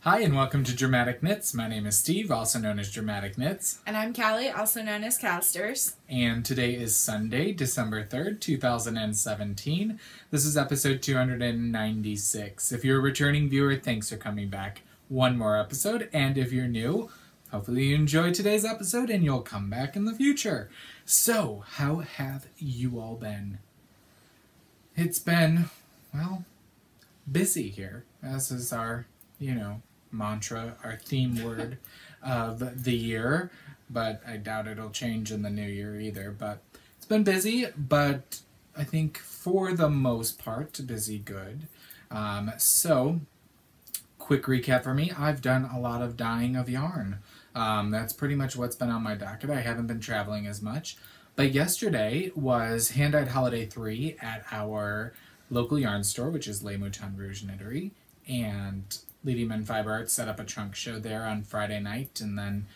Hi and welcome to Dramatic Knits. My name is Steve, also known as Dramatic Knits. And I'm Callie, also known as Casters. And today is Sunday, December 3rd, 2017. This is episode 296. If you're a returning viewer, thanks for coming back. One more episode, and if you're new, hopefully you enjoyed today's episode and you'll come back in the future. So, how have you all been? It's been, well, busy here, as is our, mantra, our theme word of the year, but I doubt it'll change in the new year either. But it's been busy, but I think for the most part, busy good. So, quick recap for me, I've done a lot of dyeing of yarn. That's pretty much what's been on my docket. I haven't been traveling as much. But yesterday was Hand Dyed Holiday 3 at our local yarn store, which is Les Moutons Rouge Knittery, and Leading Men Fiber Arts set up a trunk show there on Friday night, and then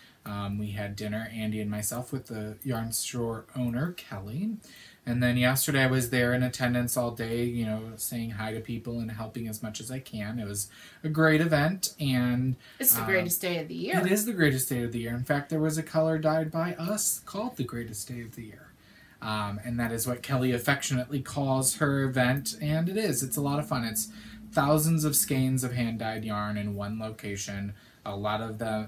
we had dinner, Andy and myself, with the yarn store owner, Kelly. And then yesterday I was there in attendance all day, saying hi to people and helping as much as I can. It was a great event, and it's the greatest day of the year. It is the greatest day of the year. In fact, there was a color dyed by us called the greatest day of the year. And that is what Kelly affectionately calls her event, and it is. It's a lot of fun. It's thousands of skeins of hand-dyed yarn in one location. A lot of the,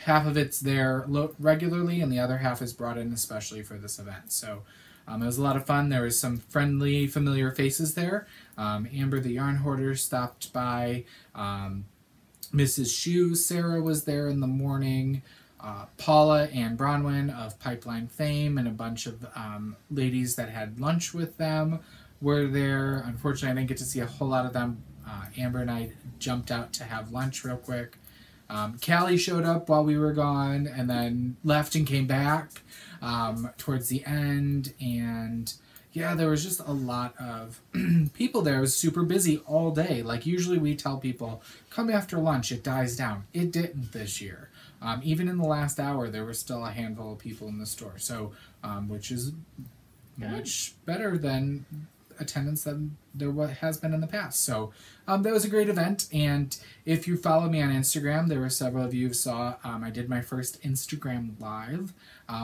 half of it's there regularly, and the other half is brought in especially for this event. So it was a lot of fun. There was some friendly, familiar faces there. Amber the Yarn Hoarder stopped by. Mrs. Shue, Sarah was there in the morning. Paula and Bronwyn of Pipeline fame and a bunch of ladies that had lunch with them were there. Unfortunately, I didn't get to see a whole lot of them. Amber and I jumped out to have lunch real quick. Callie showed up while we were gone and then left and came back towards the end. And yeah, there was just a lot of people there. It was super busy all day. Like usually we tell people, come after lunch, it dies down. It didn't this year. Even in the last hour, there were still a handful of people in the store. So, which is much better than attendance than there has been in the past. So that was a great event, and if you follow me on Instagram, there were several of you who saw I did my first Instagram live,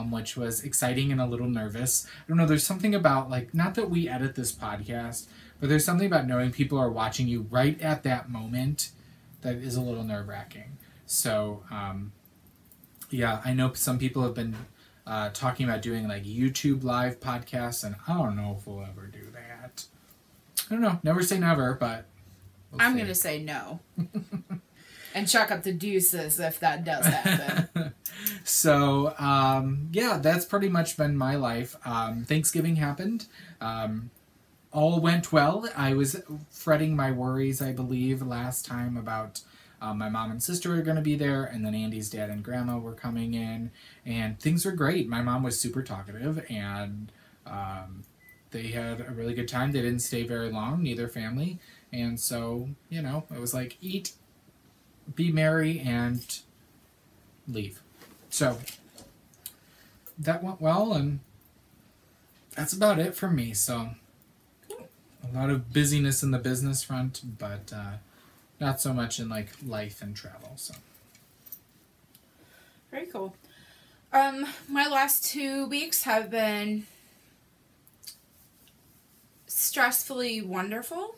which was exciting and a little nervous. I don't know, there's something about, not that we edit this podcast, but there's something about knowing people are watching you right at that moment that is a little nerve-wracking. So yeah, I know some people have been talking about doing YouTube live podcasts, and I don't know if we'll ever do that. I don't know. Never say never, but I'm going to say no. And chuck up the deuces if that does happen. So, yeah, that's pretty much been my life. Thanksgiving happened. All went well. I was fretting my worries, I believe, last time about my mom and sister were going to be there, and then Andy's dad and grandma were coming in, and things were great. My mom was super talkative, and they had a really good time. They didn't stay very long, neither family, and so, it was like, eat, be merry, and leave. So, that went well, and that's about it for me. So, a lot of busyness in the business front, but not so much in life and travel. So very cool. My last 2 weeks have been stressfully wonderful,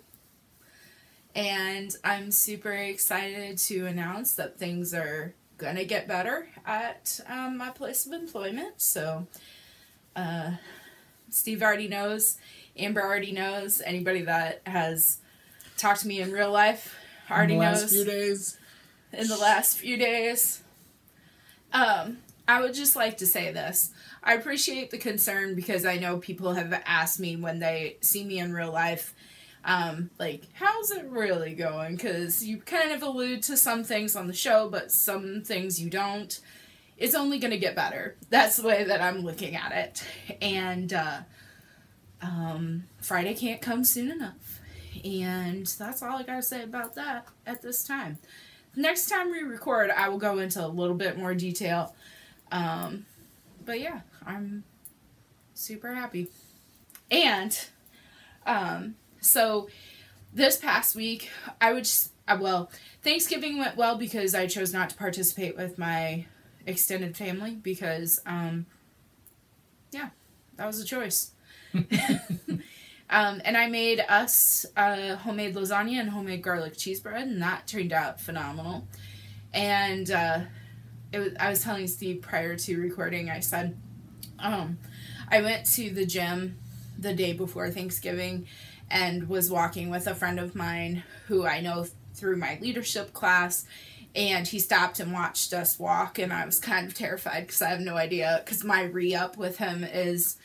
and I'm super excited to announce that things are gonna get better at my place of employment. So Steve already knows, Amber already knows, anybody that has talked to me in real life already knows. In the last few days. I would just like to say this. I appreciate the concern because I know people have asked me when they see me in real life, how's it really going? Because you kind of allude to some things on the show, but some things you don't. It's only going to get better. That's the way that I'm looking at it. And Friday can't come soon enough. And that's all I gotta say about that at this time. Next time we record, I will go into a little bit more detail. But yeah, I'm super happy. And so this past week, I would Well, Thanksgiving went well because I chose not to participate with my extended family because, yeah, that was a choice. And I made us homemade lasagna and homemade garlic cheese bread, and that turned out phenomenal. And I was telling Steve prior to recording, I said, I went to the gym the day before Thanksgiving and was walking with a friend of mine who I know through my leadership class, and he stopped and watched us walk, and I was kind of terrified because I have no idea, because my re-up with him is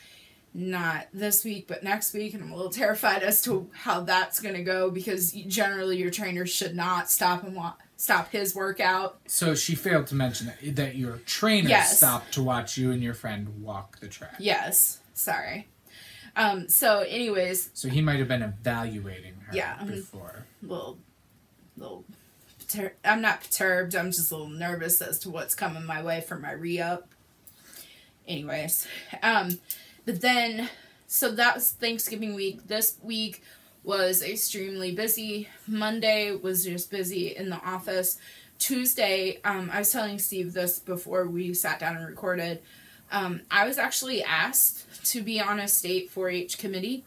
not this week but next week, and I'm a little terrified as to how that's going to go, because generally your trainer should not stop his workout. So she failed to mention that your trainer stopped to watch you and your friend walk the track. Yes, sorry. So anyways, so he might have been evaluating her before. I'm not perturbed, I'm just a little nervous as to what's coming my way for my re-up. Anyways, but then, so that was Thanksgiving week. This week was extremely busy. Monday was just busy in the office. Tuesday, I was telling Steve this before we sat down and recorded. I was actually asked to be on a state 4-H committee,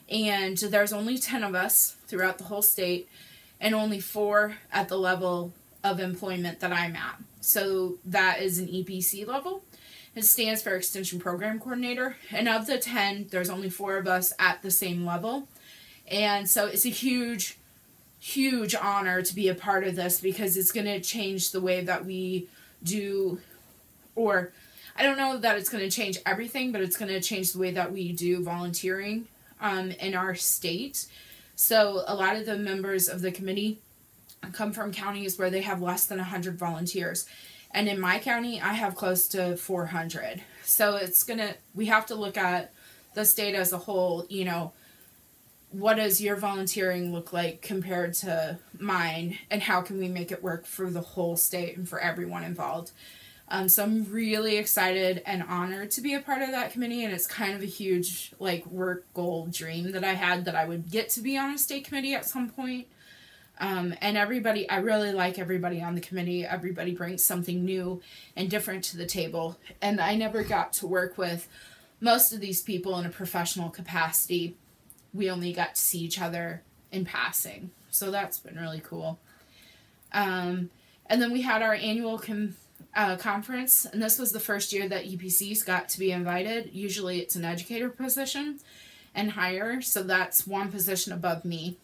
and there's only 10 of us throughout the whole state, and only 4 at the level of employment that I'm at. So that is an EPC level. It stands for Extension Program Coordinator. And of the 10, there's only 4 of us at the same level. And so it's a huge, huge honor to be a part of this, because it's going to change the way that we do, or I don't know that it's going to change everything, but it's going to change the way that we do volunteering in our state. So a lot of the members of the committee come from counties where they have less than 100 volunteers. And in my county, I have close to 400. So we have to look at the state as a whole, you know, what does your volunteering look like compared to mine, and how can we make it work for the whole state and for everyone involved? So I'm really excited and honored to be a part of that committee, and it's kind of a huge work goal dream that I had, that I would get to be on a state committee at some point. And everybody, I really like everybody on the committee. Everybody brings something new and different to the table, and I never got to work with most of these people in a professional capacity. We only got to see each other in passing, so that's been really cool. And then we had our annual conference, and this was the first year that EPCs got to be invited. Usually it's an educator position and higher, so that's one position above me.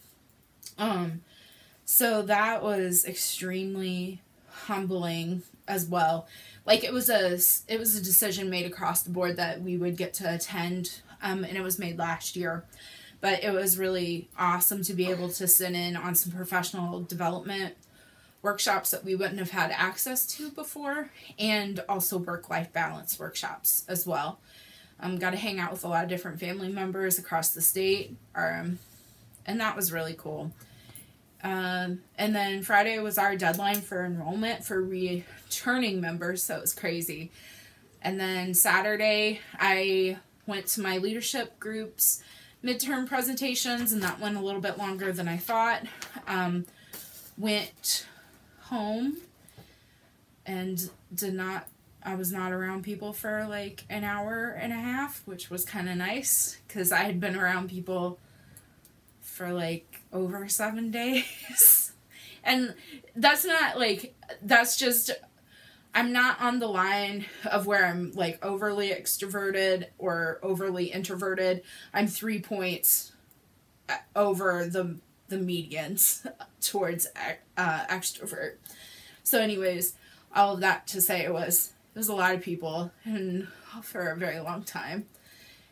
So that was extremely humbling as well. It was a decision made across the board that we would get to attend, and it was made last year. But it was really awesome to be able to sit in on some professional development workshops that we wouldn't have had access to before, and also work-life balance workshops as well. Got to hang out with a lot of different family members across the state, and that was really cool. And then Friday was our deadline for enrollment for returning members, so it was crazy. And then Saturday, I went to my leadership group's midterm presentations, and that went a little bit longer than I thought. Went home and I was not around people for an hour and a half, which was kind of nice, because I had been around people for over 7 days. And that's not that's just, I'm not on the line of where I'm overly extroverted or overly introverted. I'm 3 points over the medians towards extrovert. So anyways, all of that to say, it was a lot of people and for a very long time.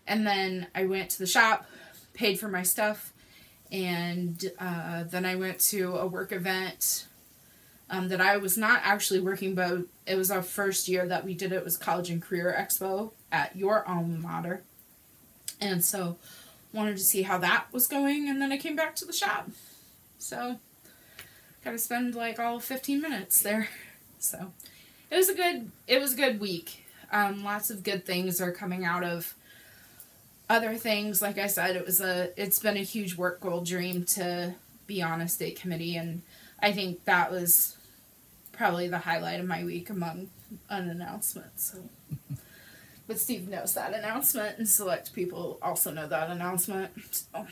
And then I went to the shop, paid for my stuff, and then I went to a work event that I was not actually working, but it was our first year that we did it. It was College and Career Expo at your alma mater. And so wanted to see how that was going, and then I came back to the shop. So got to spend all 15 minutes there. So it was a good week. Lots of good things are coming out of other things. Like I said, it's been a huge work goal dream to be on a state committee, and I think that was probably the highlight of my week among unannouncements. So. But Steve knows that announcement, and select people also know that announcement. So.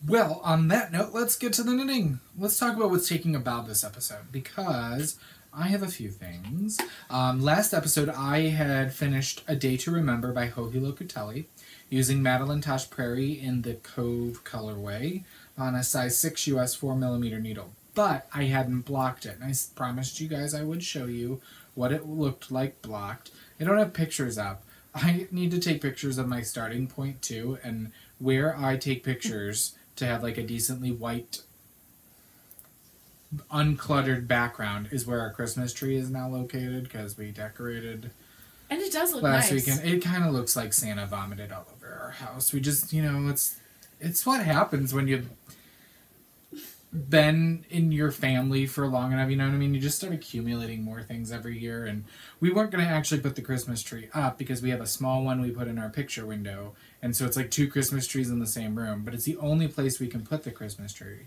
Well, on that note, let's get to the knitting. Let's talk about what's taking about this episode, because I have a few things. Last episode, I had finished A Day to Remember by Joji Locatelli, using Madeline Tosh Prairie in the Cove colorway on a size 6 US 4mm needle. But I hadn't blocked it, and I promised you guys I would show you what it looked like blocked. I don't have pictures up. I need to take pictures of my starting point too, and where I take pictures to have like a decently white, uncluttered background is where our Christmas tree is now located, because we decorated. And it does look last nice. weekend. It kind of looks like Santa vomited all over our house. We just, it's what happens when you've been in your family for long enough, you know what I mean? You just start accumulating more things every year, and we weren't going to actually put the Christmas tree up because we have a small one we put in our picture window, and so it's like 2 Christmas trees in the same room, but it's the only place we can put the Christmas tree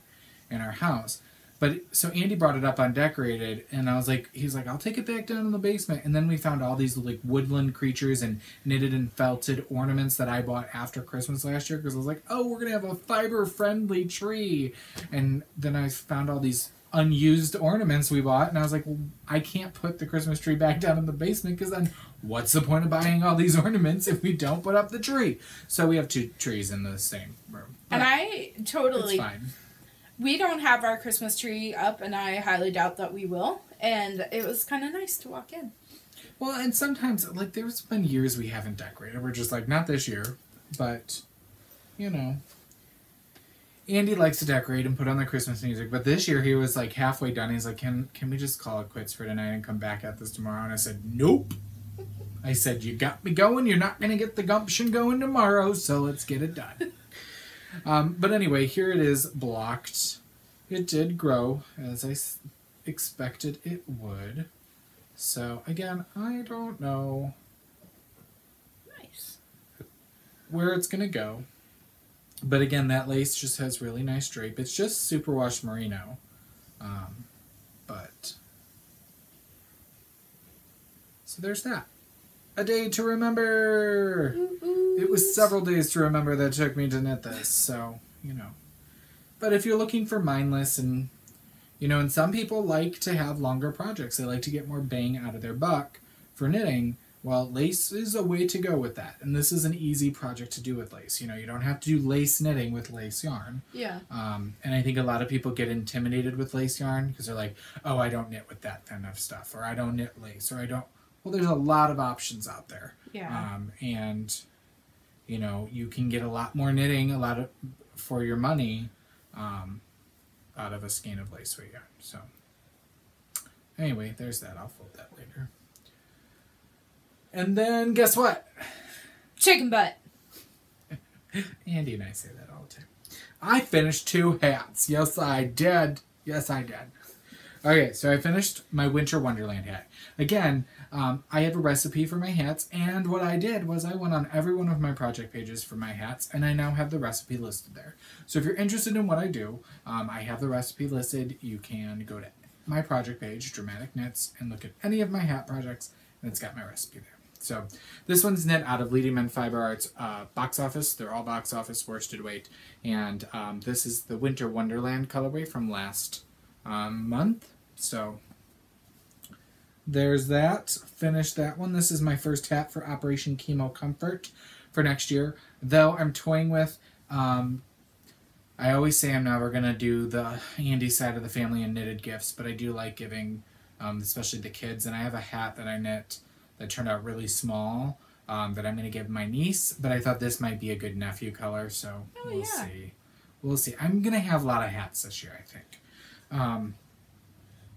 in our house. But so Andy brought it up undecorated, and I was like, he's like, I'll take it back down in the basement. And then we found all these like woodland creatures and knitted and felted ornaments that I bought after Christmas last year, because I was like, oh, we're gonna have a fiber-friendly tree. And then I found all these unused ornaments we bought, and I was like, well, I can't put the Christmas tree back down in the basement, because then what's the point of buying all these ornaments if we don't put up the tree? So we have 2 trees in the same room. And I totally... It's fine. We don't have our Christmas tree up, and I highly doubt that we will. And it was kind of nice to walk in. Well, and sometimes, like, there's been years we haven't decorated. We're just like, not this year. But, Andy likes to decorate and put on the Christmas music. But this year he was, like, halfway done. He's like, can we just call it quits for tonight and come back at this tomorrow? And I said, nope. I said, you got me going. You're not going to get the gumption going tomorrow, so let's get it done. But anyway, here it is blocked. It did grow as I expected it would. So again, I don't know where it's going to go. But again, that lace just has really nice drape. It's just superwash merino. So there's that. A day to remember! It was several days to remember that it took me to knit this, so, But if you're looking for mindless and, and some people like to have longer projects. They like to get more bang out of their buck for knitting. Well, lace is a way to go with that. And this is an easy project to do with lace. You don't have to do lace knitting with lace yarn. Yeah. And I think a lot of people get intimidated with lace yarn because they're like, oh, I don't knit with that kind of stuff. Or I don't knit lace. Or I don't... Well, there's a lot of options out there. Yeah. And... you can get a lot more knitting, for your money, out of a skein of lace weight yarn. So, anyway, there's that. I'll fold that later. And then, guess what? Chicken butt. Andy and I say that all the time. I finished 2 hats. Yes, I did. Okay, so I finished my Winter Wonderland hat. Again, I have a recipe for my hats, and what I did was I went on every one of my project pages for my hats, and I now have the recipe listed there. So if you're interested in what I do, I have the recipe listed. You can go to my project page, Dramatic Knits, and look at any of my hat projects, and it's got my recipe there. So this one's knit out of Leading Men Fiber Arts box office. They're all box office worsted weight, and this is the Winter Wonderland colorway from last month. So there's that. Finished that one. This is my first hat for Operation Chemo Comfort for next year. Though I'm toying with, I always say I'm never going to do the Andy side of the family and knitted gifts, but I do like giving, especially the kids. And I have a hat that I knit that turned out really small that I'm going to give my niece, but I thought this might be a good nephew color, so we'll see. We'll see. I'm going to have a lot of hats this year, I think.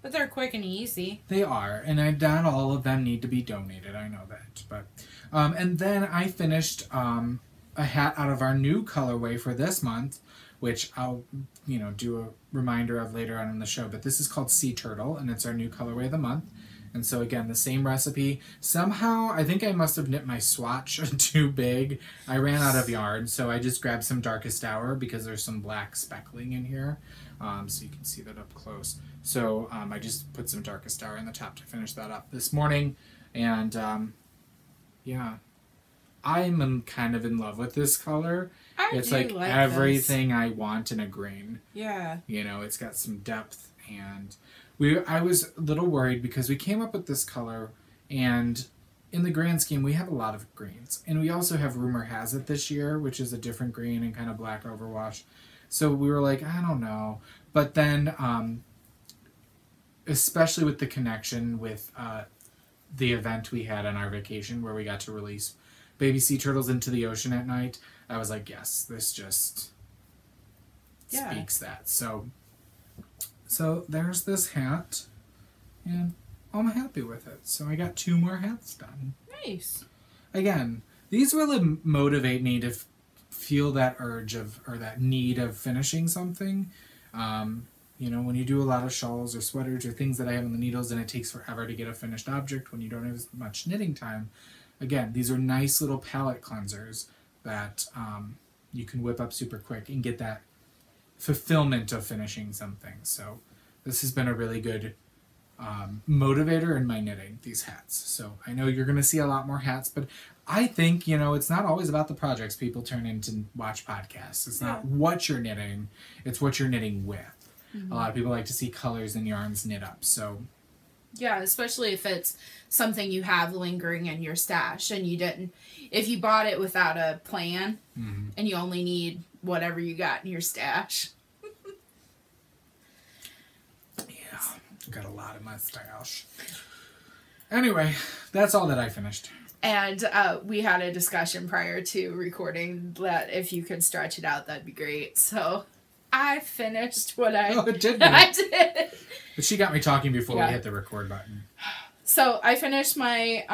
But they're quick and easy. They are, and not all of them need to be donated. I know that, but and then I finished a hat out of our new colorway for this month, which I'll do a reminder of later on in the show. But this is called Sea Turtle, and it's our new colorway of the month. And so again, the same recipe. Somehow, I think I must have knit my swatch too big. I ran out of yarn, so I just grabbed some Darkest Hour because there's some black speckling in here. So you can see that up close. So I just put some Darkest Hour in the top to finish that up this morning. And yeah, I'm kind of in love with this color. It's like everything I want in a green. Yeah. You know, it's got some depth, and I was a little worried because we came up with this color, and in the grand scheme we have a lot of greens, and we also have Rumor Has It this year, which is a different green and kind of black overwash. So we were like, I don't know. But then especially with the connection with the event we had on our vacation where we got to release baby sea turtles into the ocean at night, I was like, yes, this just speaks that. So there's this hat, and I'm happy with it. So I got 2 more hats done. Nice. Again, these really motivate me to feel that urge of, or that need of finishing something. You know, when you do a lot of shawls or sweaters or things that I have on the needles and it takes forever to get a finished object when you don't have as much knitting time, again, these are nice little palette cleansers that you can whip up super quick and get that fulfillment of finishing something. So this has been a really good motivator in my knitting, these hats. So I know you're going to see a lot more hats, but I think, you know, it's not always about the projects people turn in to watch podcasts. It's not what you're knitting, it's what you're knitting with. A lot of people like to see colors and yarns knit up. So yeah, especially if it's something you have lingering in your stash and you didn't, if you bought it without a plan and you only need whatever you got in your stash. Yeah, got a lot in my stash. Anyway, that's all that I finished. And we had a discussion prior to recording that if you could stretch it out, that'd be great. So I finished what I did. I did. But she got me talking before we hit the record button. So I finished my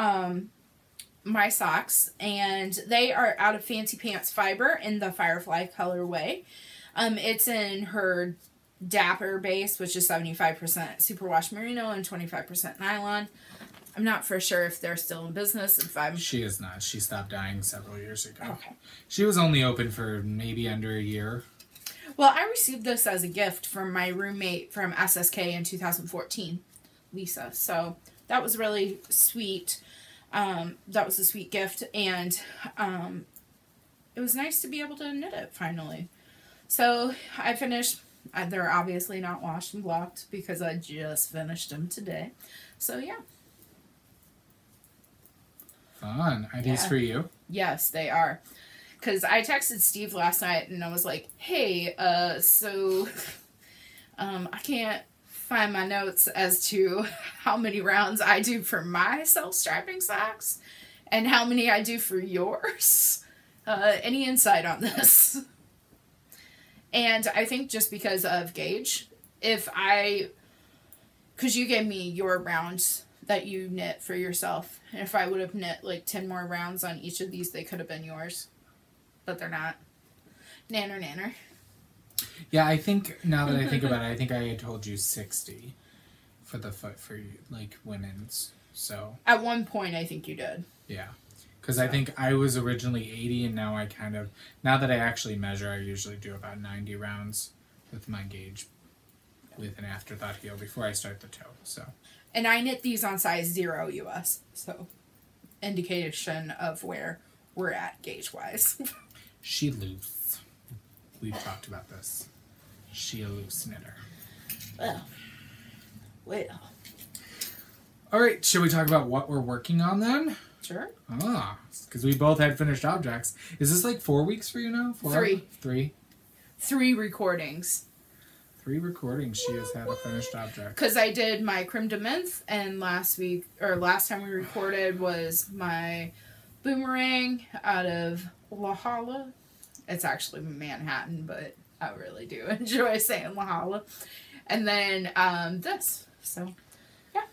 my socks, and they are out of Fancy Pants fiber in the Firefly colorway. It's in her Dapper base, which is 75% superwash merino and 25% nylon. I'm not for sure if they're still in business. She is not. She stopped dyeing several years ago. Okay. She was only open for maybe under a year. Well, I received this as a gift from my roommate from SSK in 2014, Lisa. So that was really sweet. That was a sweet gift, and it was nice to be able to knit it finally. So I finished. They're obviously not washed and blocked because I just finished them today. So yeah. Fun. Are these for you? Yes, they are. Because I texted Steve last night and I was like, hey, so I can't find my notes as to how many rounds I do for my self-strapping socks and how many I do for yours. Any insight on this? And I think just because of gauge, because you gave me your rounds that you knit for yourself, and if I would have knit like 10 more rounds on each of these, they could have been yours. But they're not. Nanner. Yeah, I think, now that I think about it, I think I had told you 60 for like women's. So at one point, I think you did. Yeah. Because I think I was originally 80, and now now that I actually measure, I usually do about 90 rounds with my gauge with an afterthought heel before I start the toe. So. And I knit these on size 0 US, so indication of where we're at gauge-wise. She loose. We've talked about this. She a loose knitter. Well. All right, shall we talk about what we're working on then? Sure. Because we both had finished objects. Is this like 4 weeks for you now? 3. 3? 3 recordings. 3 recordings she has had a finished object. Because I did my creme de menthe, and last time we recorded was my boomerang out of La Jolla. It's actually Manhattan, but I really do enjoy saying La Jolla. And then this. So, yeah.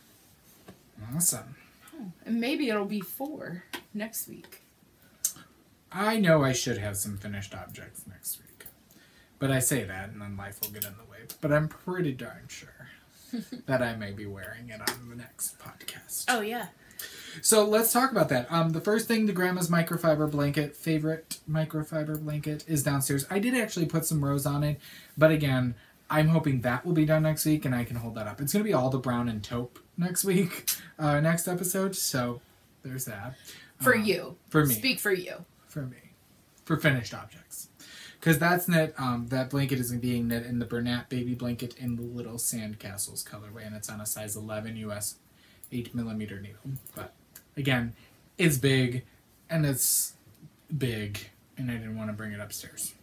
Awesome. Oh, and maybe it'll be 4 next week. I know I should have some finished objects next week. But I say that, and then life will get in the way. But I'm pretty darn sure. that I may be wearing it on the next podcast. Oh, yeah. So let's talk about that. The first thing, the grandma's microfiber blanket, favorite microfiber blanket, is downstairs. I did actually put some rows on it, but again, I'm hoping that will be done next week and I can hold that up. It's going to be all the brown and taupe next week, next episode, so there's that. For you. For me. Speak for you. For me. For finished objects. Because that's knit, that blanket is being knit in the Bernat baby blanket in the Little Sandcastles colorway, and it's on a size 11 US 8mm needle. But again, it's big, and I didn't want to bring it upstairs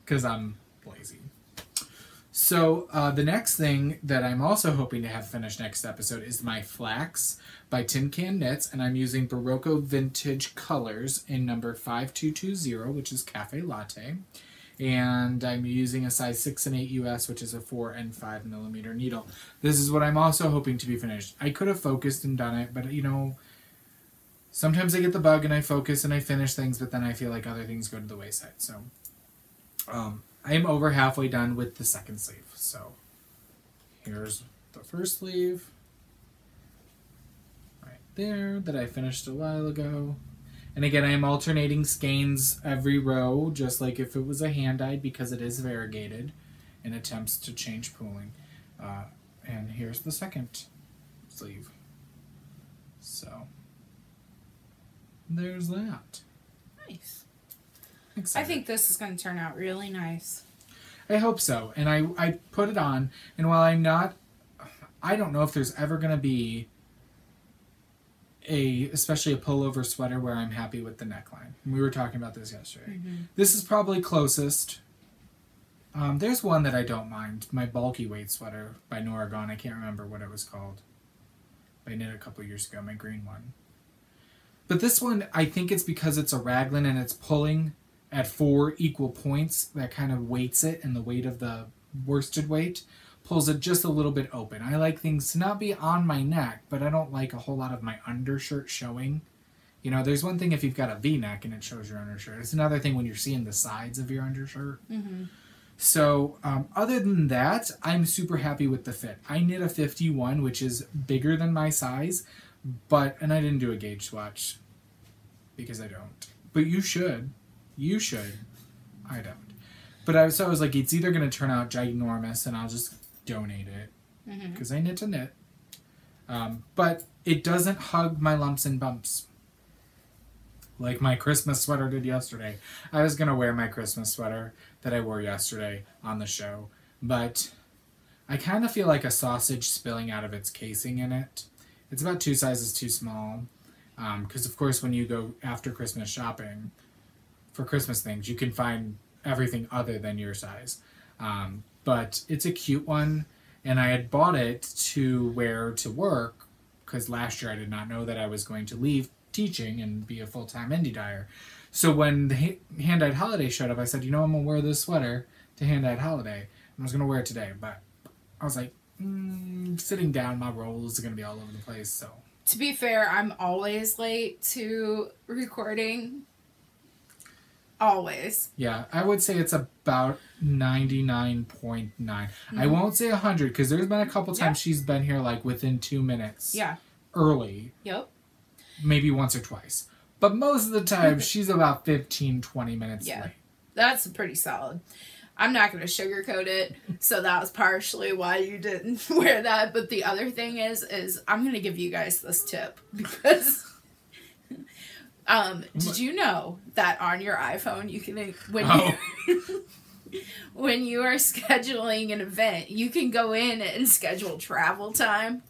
because I'm lazy. So the next thing that I'm also hoping to have finished next episode is my flax by Tin Can Knits, and I'm using Barocco Vintage Colors in number 5220, which is Cafe Latte. And I'm using a size 6 and 8 US, which is a 4 and 5mm needle. This is what I'm also hoping to be finished. I could have focused and done it, but you know, sometimes I get the bug and I focus and I finish things, but then I feel like other things go to the wayside. So I am over halfway done with the second sleeve. So here's the first sleeve right there that I finished a while ago. And again, I am alternating skeins every row, just like if it was a hand-dyed, because it is variegated in attempts to change pooling. And here's the second sleeve. So there's that. Nice. Excited. I think this is going to turn out really nice. I hope so. And I put it on, and while I don't know if there's ever going to be especially a pullover sweater where I'm happy with the neckline. We were talking about this yesterday. Mm-hmm. This is probably closest. There's one that I don't mind. My bulky weight sweater by Nora Gone. I can't remember what it was called. I knit a couple years ago, my green one. But this one, I think it's because it's a raglan and it's pulling at 4 equal points that kind of weights it, and the weight of the worsted weight pulls it just a little bit open. I like things to not be on my neck, but I don't like a whole lot of my undershirt showing. You know, there's one thing if you've got a V-neck and it shows your undershirt. It's another thing when you're seeing the sides of your undershirt. Mm-hmm. So, other than that, I'm super happy with the fit. I knit a 51, which is bigger than my size, and I didn't do a gauge swatch because I don't. But you should. You should. I don't. But I was like, it's either going to turn out ginormous and I'll just donate it because I knit to knit. But it doesn't hug my lumps and bumps like my Christmas sweater did yesterday. I was going to wear my Christmas sweater that I wore yesterday on the show, but I kind of feel like a sausage spilling out of its casing in it. It's about 2 sizes too small because, of course, when you go after Christmas shopping for Christmas things, you can find everything other than your size. But it's a cute one, and I had bought it to wear to work because last year I did not know that I was going to leave teaching and be a full-time indie dyer. So when the Hand-Dyed Holiday showed up, I said, you know, I'm going to wear this sweater to Hand-Dyed Holiday. And I was going to wear it today, but I was like, sitting down, my rolls are going to be all over the place. So to be fair, I'm always late to recording. Always. Yeah, I would say it's about 99.9. I won't say 100 because there's been a couple times she's been here like within 2 minutes. Yeah. Early. Yep. Maybe once or twice. But most of the time she's about 15, 20 minutes late. That's pretty solid. I'm not going to sugarcoat it, so that was partially why you didn't wear that. But the other thing is I'm going to give you guys this tip because... did you know that on your iPhone you can when you are scheduling an event, you can go in and schedule travel time?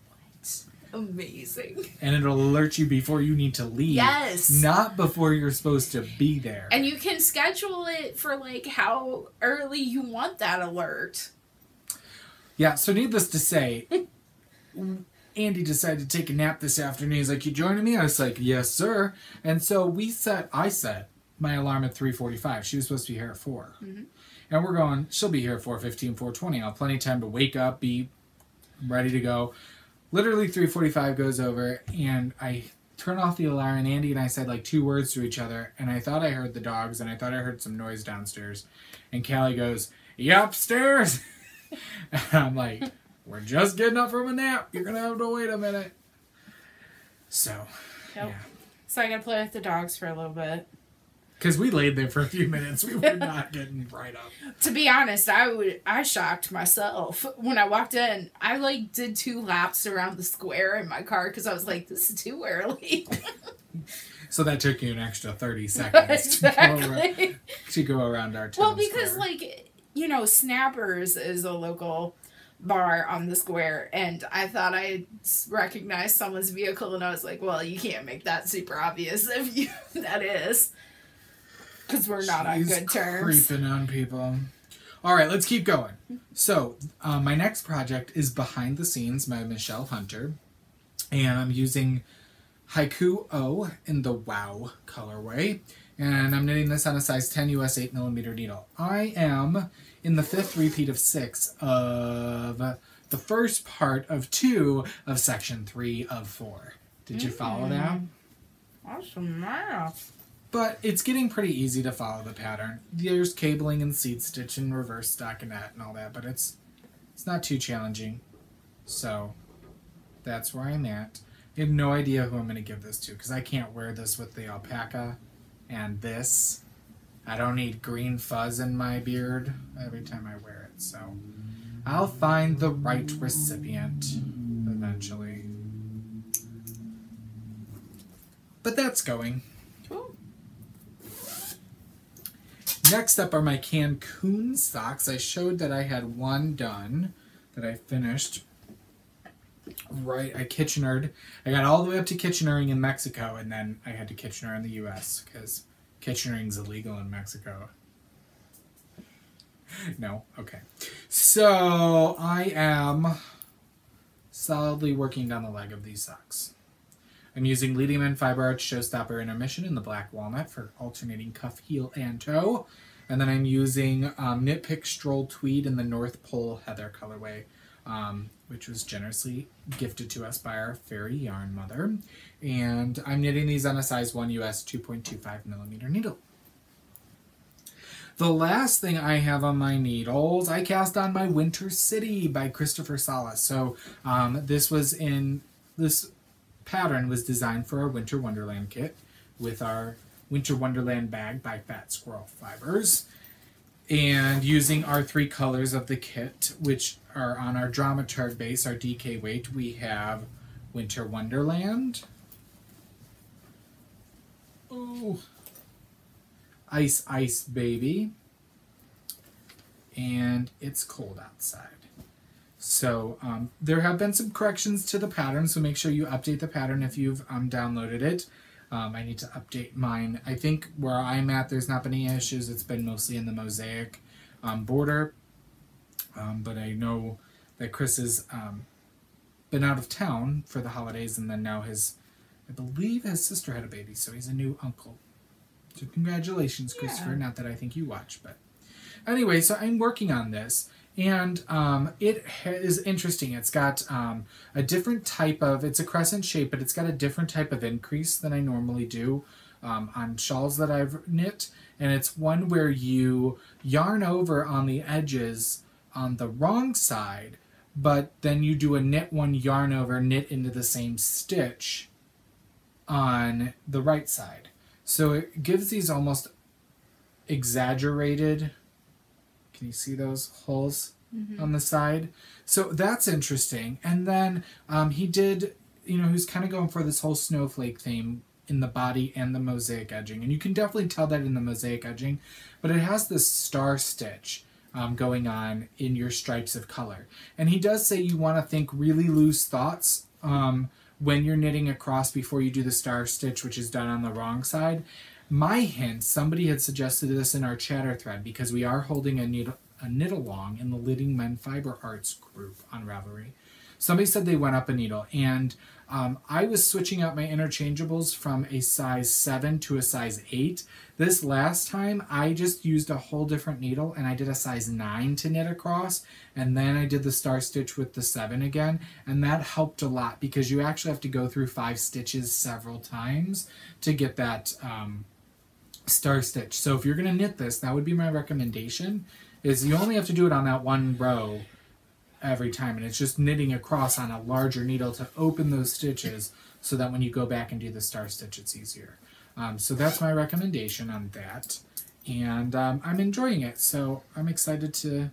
What? Amazing. And it'll alert you before you need to leave. Yes. Not before you're supposed to be there. And you can schedule it for like how early you want that alert. Yeah, so needless to say, Andy decided to take a nap this afternoon. He's like, you joining me? I was like, yes, sir. And so I set my alarm at 3:45. She was supposed to be here at 4. Mm-hmm. And we're going, she'll be here at 4:15, 4:20. I'll have plenty of time to wake up, be ready to go. Literally 3:45 goes over, and I turn off the alarm, and Andy and I said like 2 words to each other, and I thought I heard the dogs, and I thought I heard some noise downstairs. And Callie goes, you upstairs? And I'm like, we're just getting up from a nap. You're going to have to wait a minute. So, yeah. So I got to play with the dogs for a little bit. Because we laid there for a few minutes. We were not getting right up. To be honest, I shocked myself. When I walked in, I like did 2 laps around the square in my car because I was like, this is too early. So that took you an extra 30 seconds exactly. to go around our town. Well, because like, you know, Snappers is a local bar on the square, and I thought I recognized someone's vehicle, and I was like, well, you can't make that super obvious if you that is. Because we're not on good terms. Creeping on people. All right, let's keep going. So, my next project is Behind the Scenes by Michelle Hunter. And I'm using Haiku O in the WOW colorway. And I'm knitting this on a size 10 US 8mm needle. I am in the 5th repeat of 6 of the first part of 2 of section 3 of 4. Did you follow that? Awesome math. But it's getting pretty easy to follow the pattern. There's cabling and seed stitch and reverse stockinette and all that, but it's not too challenging. So that's where I'm at. I have no idea who I'm going to give this to because I can't wear this with the alpaca and this. I don't need green fuzz in my beard every time I wear it. So I'll find the right recipient eventually. But that's going. Cool. Next up are my Cancun socks. I showed that I had one done that I finished. Right, I Kitchenered. I got all the way up to Kitchenering in Mexico, and then I had to Kitchener in the U.S. because Kitchenering's illegal in Mexico. No? Okay. So I am solidly working down the leg of these socks. I'm using Leading Man Fiber Arts Showstopper Intermission in the black walnut for alternating cuff, heel, and toe. And then I'm using Knit Pick Stroll Tweed in the North Pole Heather colorway, which was generously gifted to us by our fairy yarn mother. And I'm knitting these on a size 1 US 2.25mm needle. The last thing I have on my needles, I cast on my Winter City by Christopher Salas. So this pattern was designed for our Winter Wonderland kit with our Winter Wonderland bag by Fat Squirrel Fibers, and using our 3 colors of the kit, which are on our Dramaturg base, our DK weight. We have Winter Wonderland, Ice Ice Baby, and It's Cold Outside. So there have been some corrections to the pattern, so make sure you update the pattern if you've downloaded it. I need to update mine. I think where I'm at, there's not been any issues. It's been mostly in the mosaic border. But I know that Chris has been out of town for the holidays, and then now I believe his sister had a baby, so he's a new uncle. So congratulations, Christopher. Not that I think you watch, but anyway, so I'm working on this. And it is interesting. It's got a different type of, it's a crescent shape, but it's got a different type of increase than I normally do on shawls that I've knit. And it's one where you yarn over on the edges on the wrong side, but then you do a knit one, yarn over, knit into the same stitch on the right side. So it gives these almost exaggerated, can you see those holes on the side? So that's interesting. And then he did, he's kind of going for this whole snowflake theme in the body and the mosaic edging. And you can definitely tell that in the mosaic edging, but it has this star stitch going on in your stripes of color. And he does say you want to think really loose thoughts when you're knitting across before you do the star stitch, which is done on the wrong side. My hint, somebody had suggested this in our chatter thread because we are holding a knit along in the Leading Men Fiber Arts group on Ravelry. Somebody said they went up a needle, and I was switching out my interchangeables from a size 7 to a size 8. This last time, I just used a whole different needle, and I did a size 9 to knit across, and then I did the star stitch with the 7 again, and that helped a lot because you actually have to go through 5 stitches several times to get that star stitch. So if you're going to knit this, that would be my recommendation, is you only have to do it on that one row every time, and it's just knitting across on a larger needle to open those stitches so that when you go back and do the star stitch, it's easier. So that's my recommendation on that, and I'm enjoying it. So I'm excited to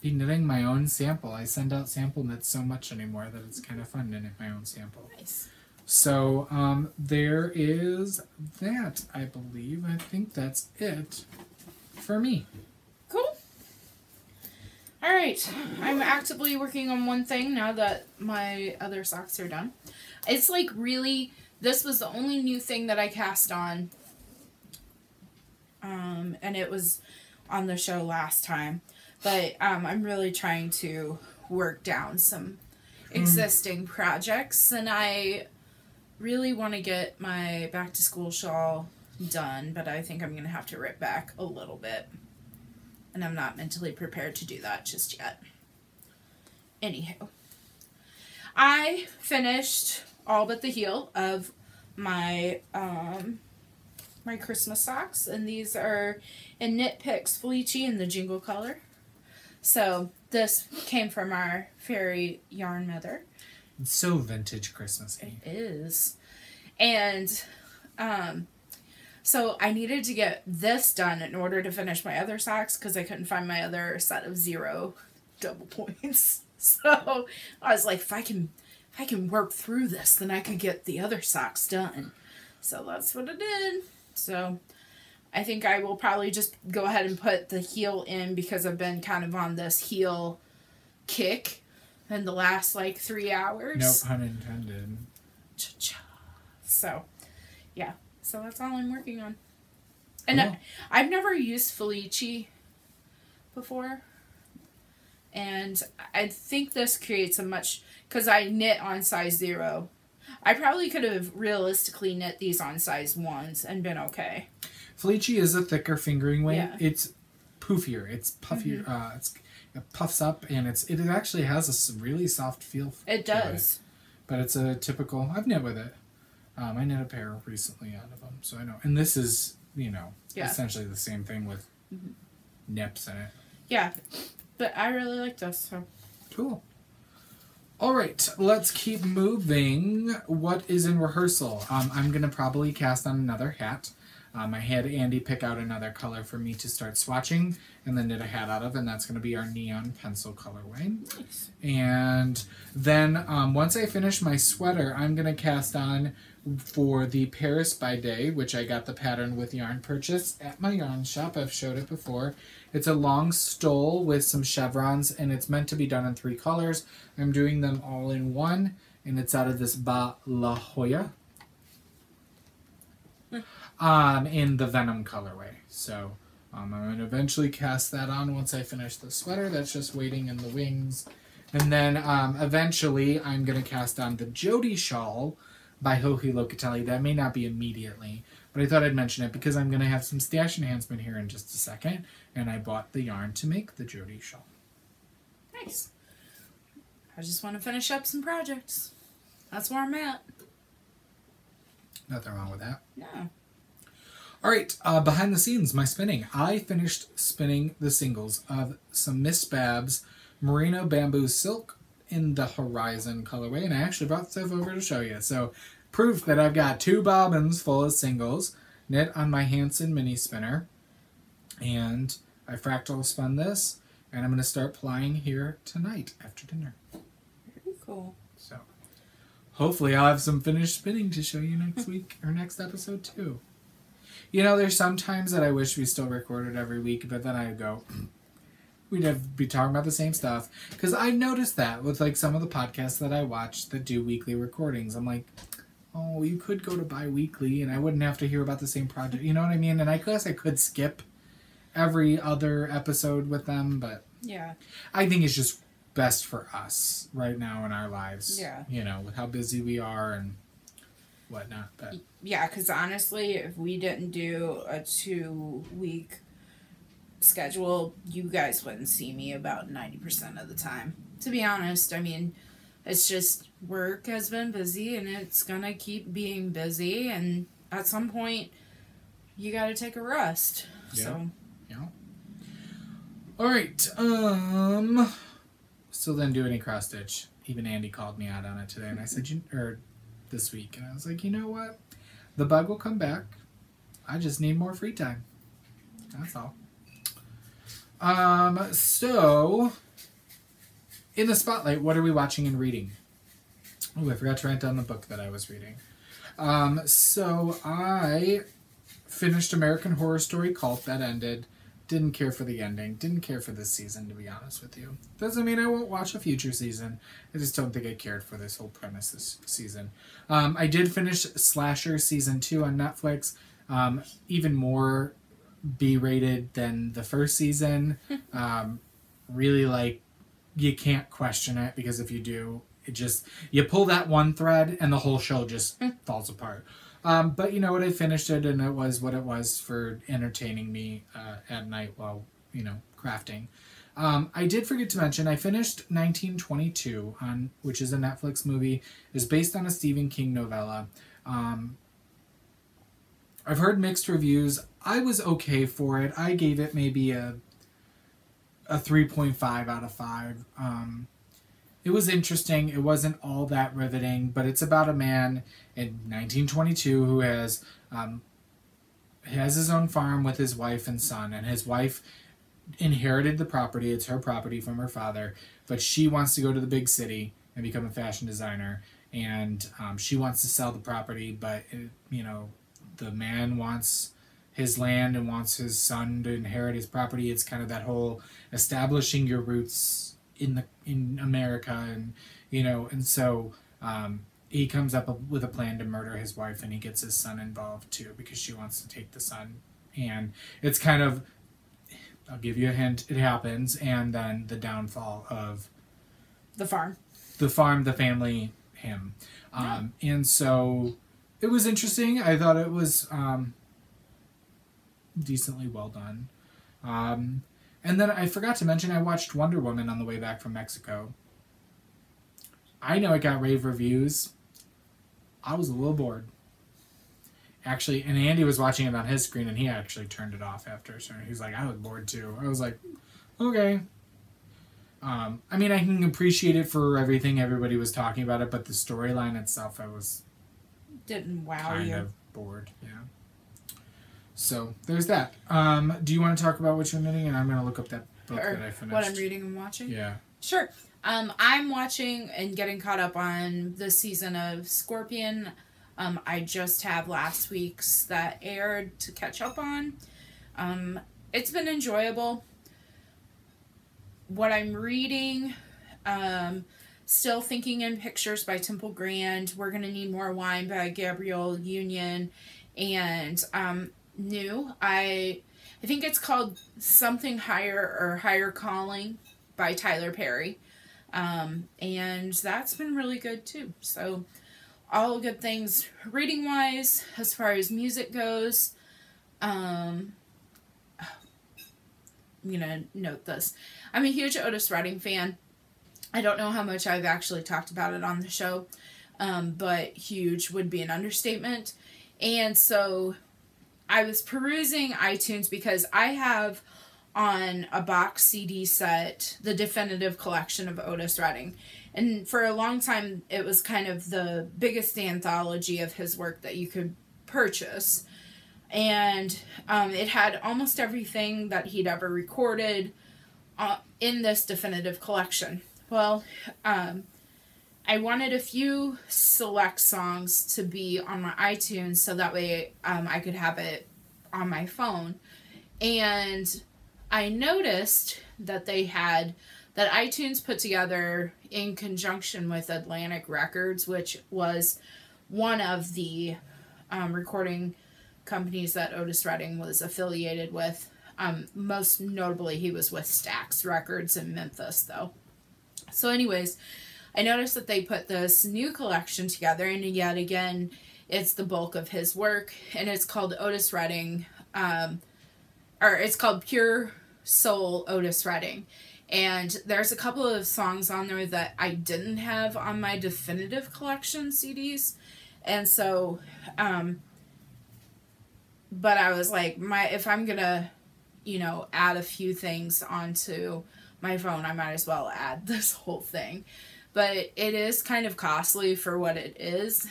be knitting my own sample. I send out sample knits so much anymore that it's kind of fun to knit my own sample. Nice. So there is that, I believe. I think that's it for me. Cool. All right. I'm actively working on one thing now that my other socks are done. It's like really, this was the only new thing that I cast on. And it was on the show last time. But I'm really trying to work down some existing projects. And I really want to get my back to school shawl done. But I think I'm going to have to rip back a little bit. And I'm not mentally prepared to do that just yet. Anywho. I finished all but the heel of my my Christmas socks. And these are in Knit Picks Felici in the Jingle color. So this came from our fairy yarn mother. It's so vintage Christmassy. It is. And so I needed to get this done in order to finish my other socks because I couldn't find my other set of 0 double points. So I was like, if I can work through this, then I could get the other socks done. So that's what I did. So I think I will probably just go ahead and put the heel in because I've been kind of on this heel kick in the last like 3 hours. No pun intended. Cha-cha. So, yeah. So that's all I'm working on. And cool. I've never used Felici before. And I think this creates a much... Because I knit on size 0. I probably could have realistically knit these on size 1s and been okay. Felici is a thicker fingering weight. Yeah. It's poofier. It's puffier. It puffs up, and it actually has a really soft feel. It does. But it's a typical... I've knit with it. I knit a pair recently out of them, so I know. And this is, essentially the same thing with nips in it. Yeah, but I really like this, so... Cool. All right, let's keep moving. What is in rehearsal? I'm going to probably cast on another hat. I had Andy pick out another color for me to start swatching and then knit a hat out of, and that's going to be our neon pencil colorway. Nice. And then once I finish my sweater, I'm going to cast on for the Paris by Day, which I got the pattern with yarn purchase at my yarn shop. I've showed it before. It's a long stole with some chevrons, and it's meant to be done in 3 colors. I'm doing them all in one, and it's out of this Ba La Jolla in the Venom colorway. So I'm going to eventually cast that on once I finish the sweater. That's just waiting in the wings. And then eventually I'm going to cast on the Jody shawl by Joji Locatelli. That may not be immediately, but I thought I'd mention it because I'm going to have some stash enhancement here in just a second, and I bought the yarn to make the Jody shawl. Nice. I just want to finish up some projects. That's where I'm at. Nothing wrong with that. No. All right, behind the scenes, my spinning. I finished spinning the singles of some Miss Babs Merino Bamboo Silk in the Horizon colorway, and I actually brought stuff over to show you. So, proof that I've got 2 bobbins full of singles knit on my Hanson mini spinner, and I fractal spun this, and I'm going to start plying here tonight after dinner. Very cool. So, hopefully I'll have some finished spinning to show you next week, or next episode too. There's some times that I wish we still recorded every week, but then I go, we'd be talking about the same stuff. Because I noticed that with some of the podcasts that I watch that do weekly recordings. I'm like, oh, you could go to bi-weekly and I wouldn't have to hear about the same project. You know what I mean? And I guess I could skip every other episode with them, but yeah, I think it's just best for us right now in our lives. Yeah. With how busy we are and whatnot. But yeah, because honestly, if we didn't do a 2-week schedule, you guys wouldn't see me about 90% of the time. To be honest, I mean, it's just work has been busy and it's gonna keep being busy, and at some point, you gotta take a rest. Yeah. So. Yeah. All right. Still didn't do any cross stitch. Even Andy called me out on it today, and I said, or this week, and I was like, you know what? The bug will come back. I just need more free time. That's all. So, in the spotlight, what are we watching and reading? Oh, I forgot to write down the book that I was reading. So I finished American Horror Story Cult. That ended. Didn't care for the ending. Didn't care for this season, to be honest with you. Doesn't mean I won't watch a future season. I just don't think I cared for this whole premise this season. I did finish Slasher Season 2 on Netflix. Even more B-rated than the first season. Really, like, you can't question it, because if you do, it just, you pull that one thread and the whole show just falls apart. But you know what, I finished it, and it was what it was for entertaining me at night while, crafting. I did forget to mention, I finished 1922, which is a Netflix movie. It's based on a Stephen King novella. I've heard mixed reviews. I was okay for it. I gave it maybe a 3.5 out of 5. It was interesting. It wasn't all that riveting, but it's about a man in 1922 who has his own farm with his wife and son, and his wife inherited the property. It's her property from her father, but she wants to go to the big city and become a fashion designer, and she wants to sell the property, but the man wants his land and wants his son to inherit his property. It's kind of that whole establishing your roots in America, and so he comes up with a plan to murder his wife, and he gets his son involved too, because she wants to take the son. And it's kind of, I'll give you a hint, it happens, and then the downfall of the farm, the family, him. And so it was interesting. I thought it was decently well done. And then I forgot to mention, I watched Wonder Woman on the way back from Mexico. I know it got rave reviews. I was a little bored. Actually, and Andy was watching it on his screen, and he actually turned it off after. So he's like, I was bored too. I was like, okay. I mean, I can appreciate it for everything everybody was talking about it, but the storyline itself, I was didn't wow kind you. of bored, yeah. So there's that. Do you want to talk about what you're reading? And I'm going to look up that book that I finished. What I'm reading and watching? Yeah. Sure. I'm watching and getting caught up on this season of Scorpion. I just have last week's that aired to catch up on. It's been enjoyable. What I'm reading, Still Thinking in Pictures by Temple Grand. We're Gonna Need More Wine by Gabrielle Union. And new, I think it's called Something Higher or Higher Calling by Tyler Perry. And that's been really good too. So all good things reading wise. As far as music goes, I'm gonna note this. I'm a huge Otis Redding fan. I don't know how much I've actually talked about it on the show, but huge would be an understatement. And so I was perusing iTunes because I have on a box CD set the definitive collection of Otis Redding. And for a long time, it was kind of the biggest anthology of his work that you could purchase. And it had almost everything that he'd ever recorded in this definitive collection. Well, I wanted a few select songs to be on my iTunes so that way I could have it on my phone. And I noticed that that iTunes put together in conjunction with Atlantic Records, which was one of the recording companies that Otis Redding was affiliated with. Most notably, he was with Stax Records in Memphis, though. So anyways, I noticed that they put this new collection together, and yet again, it's the bulk of his work, and it's called Otis Redding, or it's called Pure Soul Otis Redding. And there's a couple of songs on there that I didn't have on my definitive collection CDs, and so, but I was like, if I'm gonna, add a few things onto my phone, I might as well add this whole thing. But it is kind of costly for what it is.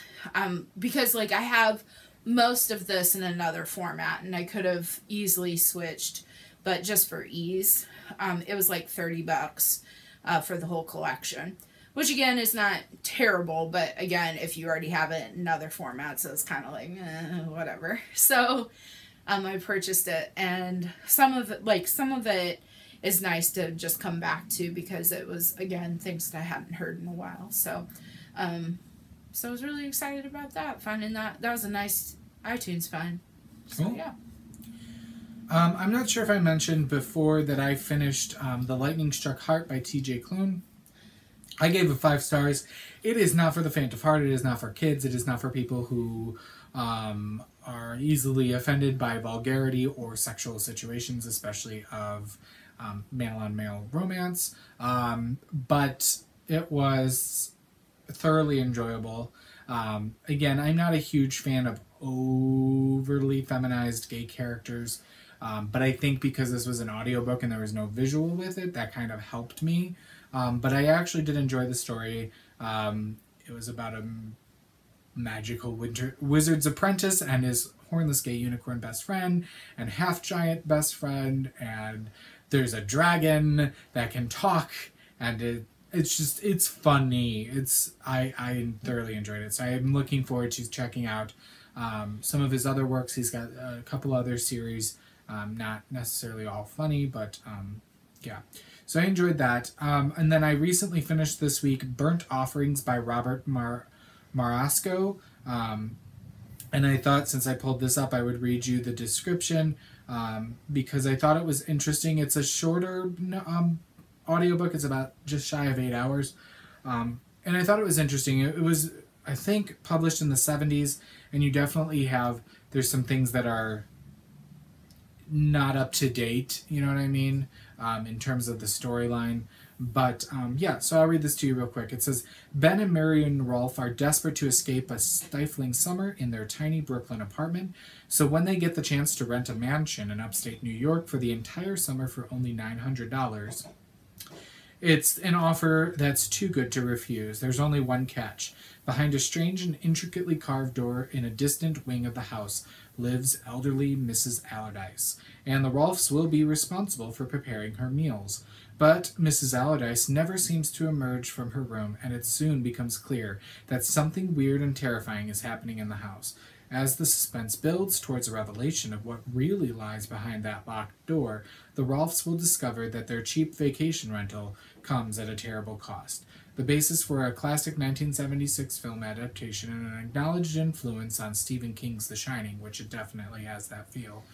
Because, like, I have most of this in another format, and I could have easily switched, but just for ease, it was like $30 for the whole collection. Which, again, is not terrible, but, again, if you already have it in other formats, it's kind of like, whatever. So, I purchased it, and some of it is nice to just come back to, because it was, again, things that I hadn't heard in a while. So, so I was really excited about that, finding that. That was a nice iTunes find. So, cool. Yeah. I'm not sure if I mentioned before that I finished The Lightning Struck Heart by T.J. Klune. I gave it 5 stars. It is not for the faint of heart. It is not for kids. It is not for people who are easily offended by vulgarity or sexual situations, especially of male-on-male romance. But it was thoroughly enjoyable. Again, I'm not a huge fan of overly feminized gay characters, but I think because this was an audiobook and there was no visual with it, that kind of helped me. But I actually did enjoy the story. It was about a magical wizard's apprentice and his hornless gay unicorn best friend and half-giant best friend, and there's a dragon that can talk, and it's funny. I thoroughly enjoyed it, so I'm looking forward to checking out some of his other works. He's got a couple other series, not necessarily all funny, but yeah. So I enjoyed that. And then I recently finished this week Burnt Offerings by Robert Marasco. And I thought, since I pulled this up, I would read you the description because I thought it was interesting. It's a shorter audiobook. It's about just shy of 8 hours. And I thought it was interesting. It was, I think, published in the 70s, and you definitely have, there's some things that are not up to date, you know what I mean, in terms of the storyline. But yeah, so I'll read this to you real quick. It says, Ben and Marion Rolfe are desperate to escape a stifling summer in their tiny Brooklyn apartment. So when they get the chance to rent a mansion in upstate New York for the entire summer for only $900, it's an offer that's too good to refuse. There's only one catch. Behind a strange and intricately carved door in a distant wing of the house lives elderly Mrs. Allardyce, and the Rolfes will be responsible for preparing her meals. But Mrs. Allardyce never seems to emerge from her room, and it soon becomes clear that something weird and terrifying is happening in the house. As the suspense builds towards a revelation of what really lies behind that locked door, the Rolfes will discover that their cheap vacation rental comes at a terrible cost. The basis for a classic 1976 film adaptation and an acknowledged influence on Stephen King's The Shining, which it definitely has that feel.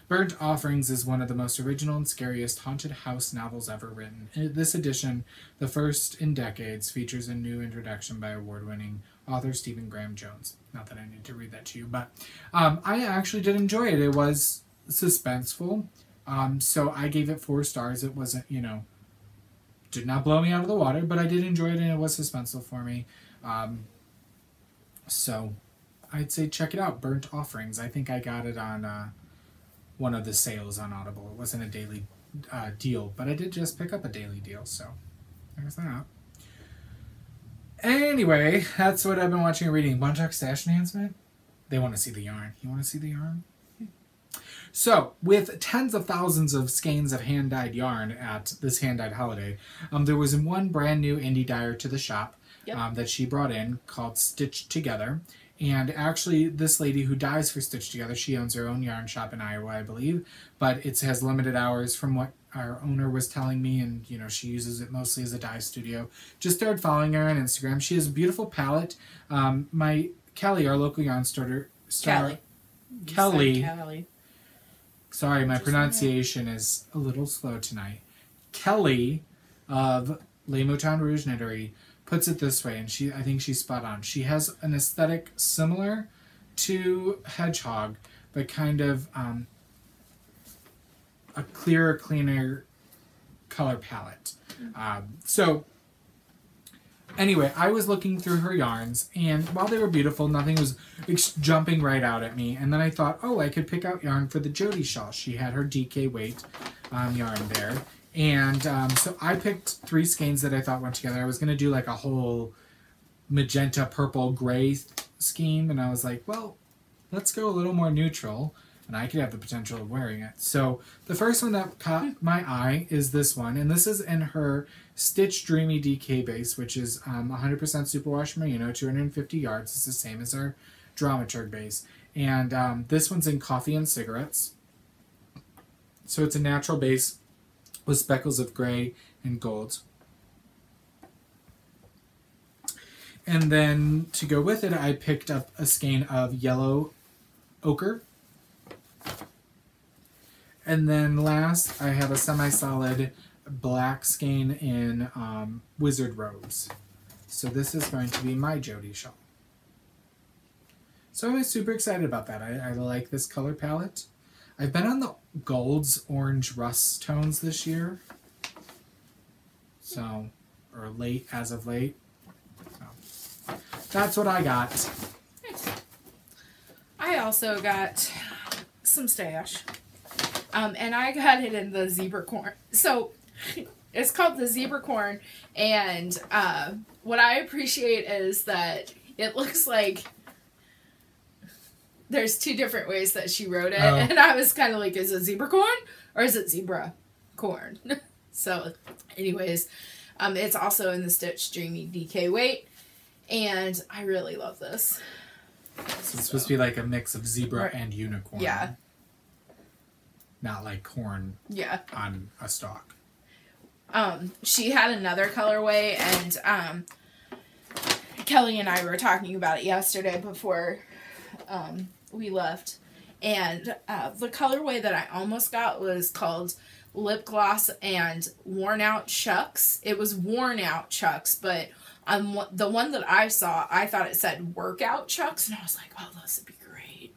Burnt Offerings is one of the most original and scariest haunted house novels ever written. This edition, the first in decades, features a new introduction by award-winning author Stephen Graham Jones. Not that I need to read that to you, but I actually did enjoy it. It was suspenseful, so I gave it 4 stars. It wasn't, did not blow me out of the water, but I did enjoy it, and it was suspenseful for me. So I'd say check it out, Burnt Offerings. I think I got it on one of the sales on Audible. It wasn't a daily deal, but I did just pick up a daily deal, so there's that. Anyway, that's what I've been watching and reading. Want to talk stash enhancement? They want to see the yarn. You want to see the yarn? So, with tens of thousands of skeins of hand-dyed yarn at this hand-dyed holiday, there was one brand new indie dyer to the shop that she brought in called Stitched Together. And actually, this lady who dyes for Stitched Together, she owns her own yarn shop in Iowa, I believe, but it has limited hours from what our owner was telling me, and, she uses it mostly as a dye studio. Just started following her on Instagram. She has a beautiful palette. Kelly, our local yarn starter... Kelly. Sorry, my pronunciation is a little slow tonight. Kelly of Les Moutons Rouge Knittery puts it this way, and I think she's spot on. She has an aesthetic similar to Hedgehog, but kind of a clearer, cleaner color palette. So Anyway, I was looking through her yarns, and while they were beautiful, nothing was jumping right out at me. And then I thought, oh, I could pick out yarn for the Jody shawl. She had her DK weight yarn there. And so I picked 3 skeins that I thought went together. I was going to do like a whole magenta, purple, gray scheme. And I was like, well, let's go a little more neutral. And I could have the potential of wearing it. So the first one that caught my eye is this one. And this is in her Stitch Dreamy DK base, which is 100% superwash merino, 250 yards. It's the same as our Dramaturg base. And this one's in Coffee and Cigarettes. So it's a natural base with speckles of gray and gold. And then to go with it, I picked up a skein of yellow ochre. And then last, I have a semi-solid black skein in Wizard Rose. So this is going to be my Jody shawl. So I was super excited about that. I like this color palette. I've been on the golds, orange, rust tones this year. So, or late, as of late. So, that's what I got. Nice. I also got some stash. And I got it in the zebra corn. So, it's called the zebra corn. And what I appreciate is that it looks like there's 2 different ways that she wrote it. Oh. And I was kind of like, is it zebra corn or is it zebra corn? So, anyways, it's also in the Stitch Dreamy DK weight. And I really love this. So it's supposed to be like a mix of zebra and unicorn. Yeah. Not like corn on a stalk. She had another colorway, and Kelly and I were talking about it yesterday before we left. And the colorway that I almost got was called Lip Gloss and Worn Out Chucks. It was Worn Out Chucks, but on the one that I saw, I thought it said Workout Chucks, and I was like, oh, this would be great.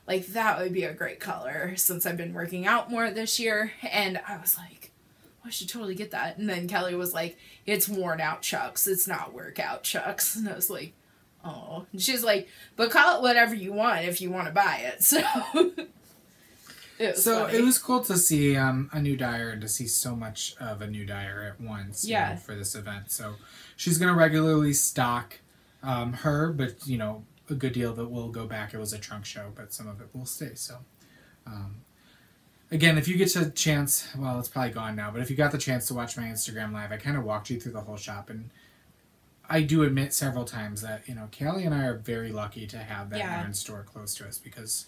Like, that would be a great color since I've been working out more this year. And I was like, I should totally get that. And then Kelly was like, it's Worn Out Chucks. It's not Workout Chucks. And I was like, oh. And she's like, but call it whatever you want if you want to buy it. So it was cool to see a new dyer and to see so much of a new dyer at once you know, for this event. So she's going to regularly stock her, but, you know, a good deal that will go back. It was a trunk show, but some of it will stay. So, again, if you get a chance, well, it's probably gone now, but if you got the chance to watch my Instagram live, I kind of walked you through the whole shop, and I do admit several times that, you know, Callie and I are very lucky to have that yarn store close to us, because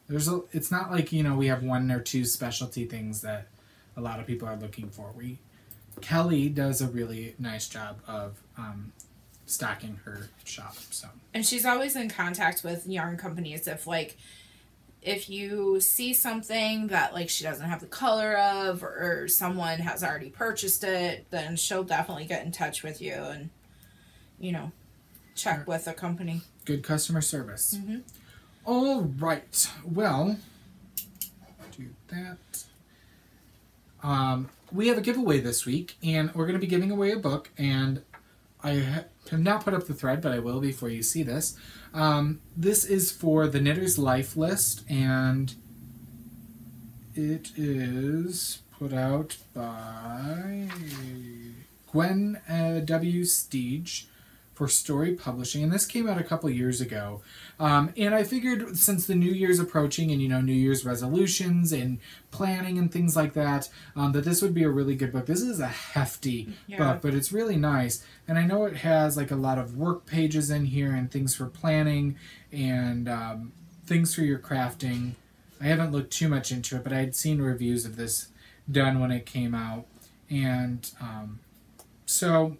it's not like, you know, we have 1 or 2 specialty things that a lot of people are looking for. Kelly does a really nice job of stocking her shop. So, and she's always in contact with yarn companies. If you see something that like she doesn't have the color of, or someone has already purchased it, then she'll definitely get in touch with you and, you know, check with the company. Good customer service. Mm-hmm. All right. Well, do that. We have a giveaway this week, and we're going to be giving away a book, and I have not put up the thread, but I will before you see this. This is for the Knitter's Life List, and it is put out by Gwen W. Steege for Story Publishing, and this came out a couple years ago. And I figured since the New Year's approaching, and, you know, New Year's resolutions and planning and things like that, that this would be a really good book. This is a hefty book, but it's really nice. And I know it has like a lot of work pages in here and things for planning and things for your crafting. I haven't looked too much into it, but I had seen reviews of this done when it came out. And so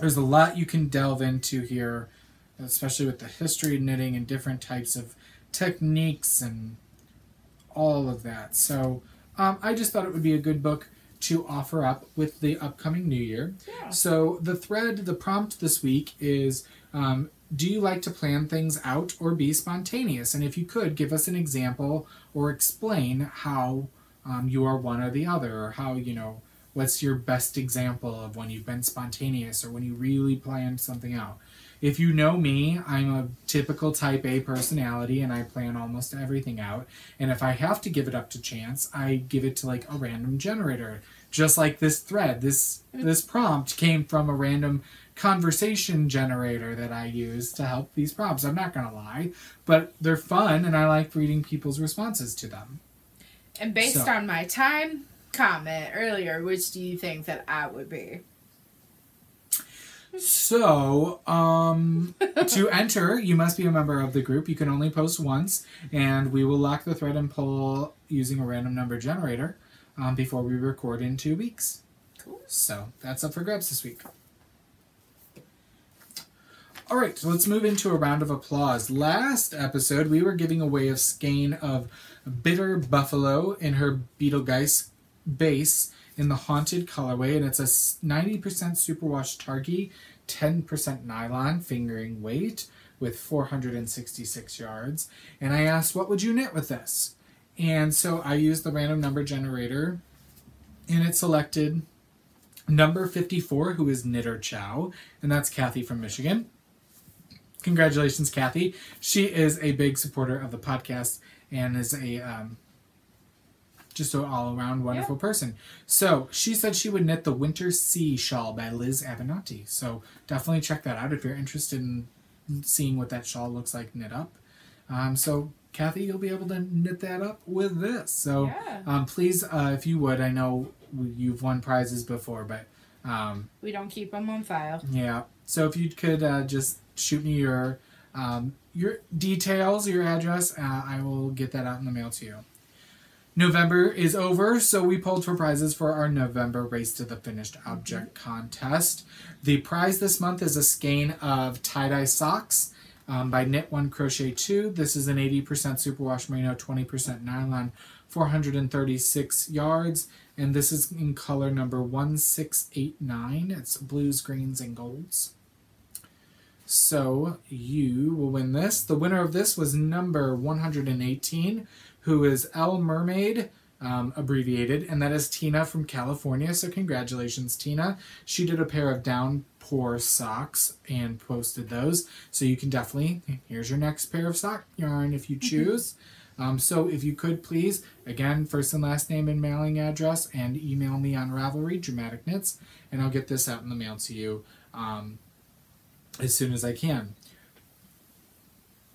there's a lot you can delve into here, especially with the history of knitting and different types of techniques and all of that. So I just thought it would be a good book to offer up with the upcoming new year. Yeah. So the prompt this week is, do you like to plan things out or be spontaneous? And if you could, give us an example or explain how you are one or the other, or how, you know, What's your best example of when you've been spontaneous or when you really planned something out? If you know me, I'm a typical type A personality and I plan almost everything out. And if I have to give it up to chance, I give it to like a random generator. Just like this thread, this prompt came from a random conversation generator that I use to help these prompts. I'm not going to lie, but they're fun and I like reading people's responses to them. And based on my time comment earlier, which do you think that I would be? So, to enter, you must be a member of the group. You can only post once, and we will lock the thread and poll using a random number generator before we record in 2 weeks. Cool. So, that's up for grabs this week. All right, so let's move into a round of applause. Last episode, we were giving away a skein of Bitter Buffalo in her Betelgeuse base in the Haunted colorway, and it's a 90% superwash Targhee, 10% nylon fingering weight with 466 yards. And I asked, what would you knit with this? And so I used the random number generator, and it selected number 54, who is Knitter Chow, and that's Kathy from Michigan. Congratulations, Kathy. She is a big supporter of the podcast and is a just an all-around wonderful person. So she said she would knit the Winter Sea shawl by Liz Avenatti. So definitely check that out if you're interested in seeing what that shawl looks like knit up. So Kathy, you'll be able to knit that up with this. So please, if you would, I know you've won prizes before, but we don't keep them on file. Yeah. So if you could just shoot me your details, your address, I will get that out in the mail to you. November is over, so we pulled for prizes for our November Race to the Finished Object contest. The prize this month is a skein of tie-dye socks by Knit One Crochet Two. This is an 80% superwash merino, 20% nylon, 436 yards, and this is in color number 1689. It's blues, greens, and golds. So you will win this. The winner of this was number 118, who is L Mermaid, abbreviated, and that is Tina from California. So congratulations, Tina. She did a pair of downpour socks and posted those. So you can definitely, here's your next pair of sock yarn if you choose. So if you could please, again, first and last name and mailing address, and email me on Ravelry, Dramatic Knits, and I'll get this out in the mail to you as soon as I can.